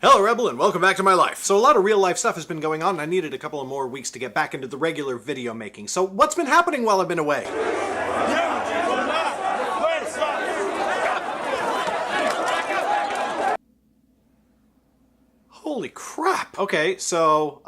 Hello Rebel and welcome back to my life. So a lot of real life stuff has been going on and I needed a couple of more weeks to get back into the regular video making. So what's been happening while I've been away? Holy crap. Okay, so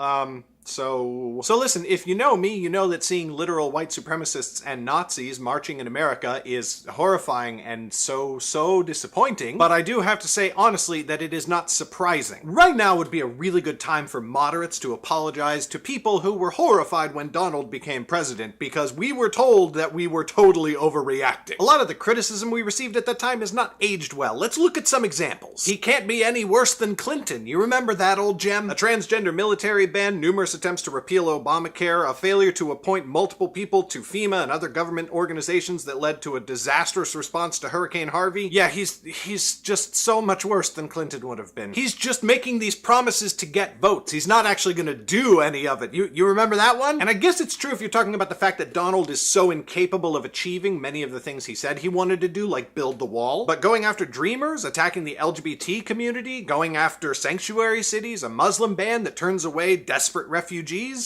listen, if you know me, you know that seeing literal white supremacists and Nazis marching in America is horrifying and so disappointing. But I do have to say, honestly, that it is not surprising. Right now would be a really good time for moderates to apologize to people who were horrified when Donald became president, because we were told that we were totally overreacting. A lot of the criticism we received at that time has not aged well. Let's look at some examples. He can't be any worse than Clinton. You remember that old gem? A transgender military ban, numerous attempts to repeal Obamacare, a failure to appoint multiple people to FEMA and other government organizations that led to a disastrous response to Hurricane Harvey. Yeah, he's just so much worse than Clinton would have been. He's just making these promises to get votes. He's not actually gonna do any of it. You remember that one? And I guess it's true if you're talking about the fact that Donald is so incapable of achieving many of the things he said he wanted to do, like build the wall. But going after dreamers, attacking the LGBT community, going after sanctuary cities, a Muslim ban that turns away desperate refugees?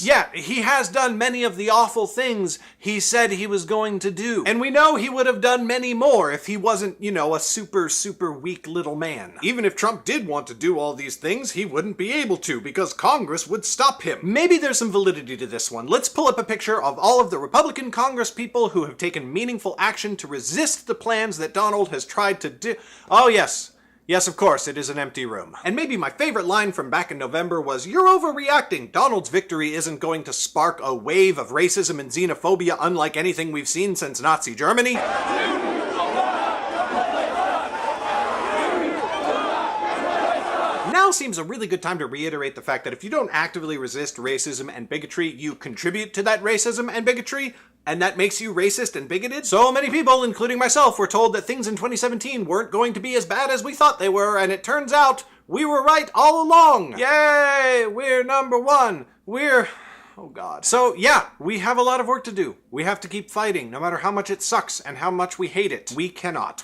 Yeah, he has done many of the awful things he said he was going to do. And we know he would have done many more if he wasn't, you know, a super weak little man. Even if Trump did want to do all these things, he wouldn't be able to because Congress would stop him. Maybe there's some validity to this one. Let's pull up a picture of all of the Republican Congress people who have taken meaningful action to resist the plans that Donald has tried to do. Oh yes. Yes, of course, it is an empty room. And maybe my favorite line from back in November was, "You're overreacting. Donald's victory isn't going to spark a wave of racism and xenophobia unlike anything we've seen since Nazi Germany." Now seems a really good time to reiterate the fact that if you don't actively resist racism and bigotry, you contribute to that racism and bigotry, and that makes you racist and bigoted. So many people, including myself, were told that things in 2017 weren't going to be as bad as we thought they were, and it turns out we were right all along. Yay! We're number one. Oh God. So yeah, we have a lot of work to do. We have to keep fighting, no matter how much it sucks and how much we hate it. We cannot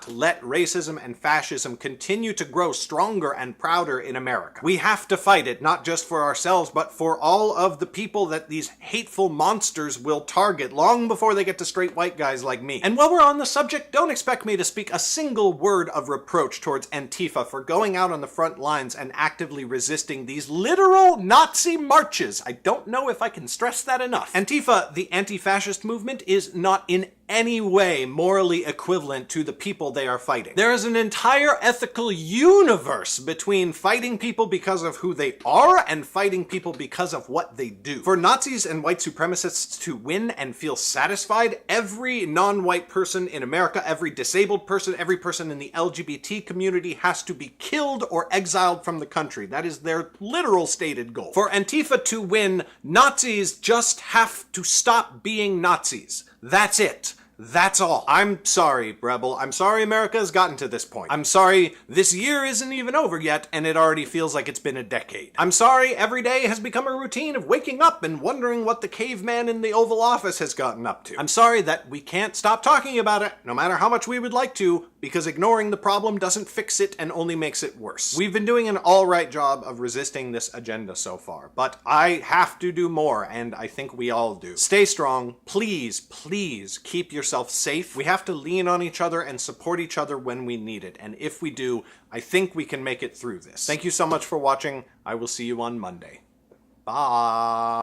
let racism and fascism continue to grow stronger and prouder in America. We have to fight it, not just for ourselves, but for all of the people that these hateful monsters will target long before they get to straight white guys like me. And while we're on the subject, don't expect me to speak a single word of reproach towards Antifa for going out on the front lines and actively resisting these literal Nazi marches. I don't know if I can stress that enough. Antifa, the anti-fascist movement, is not in any way morally equivalent to the people they are fighting. There is an entire ethical universe between fighting people because of who they are and fighting people because of what they do. For Nazis and white supremacists to win and feel satisfied, every non-white person in America, every disabled person, every person in the LGBT community has to be killed or exiled from the country. That is their literal stated goal. For Antifa to win, Nazis just have to stop being Nazis. That's it. That's all. I'm sorry, Rebel. I'm sorry America has gotten to this point. I'm sorry this year isn't even over yet and it already feels like it's been a decade. I'm sorry every day has become a routine of waking up and wondering what the caveman in the Oval Office has gotten up to. I'm sorry that we can't stop talking about it, no matter how much we would like to, because ignoring the problem doesn't fix it and only makes it worse. We've been doing an all-right job of resisting this agenda so far, but I have to do more, and I think we all do. Stay strong. Please keep yourself safe. We have to lean on each other and support each other when we need it, and if we do, I think we can make it through this. Thank you so much for watching. I will see you on Monday. Bye.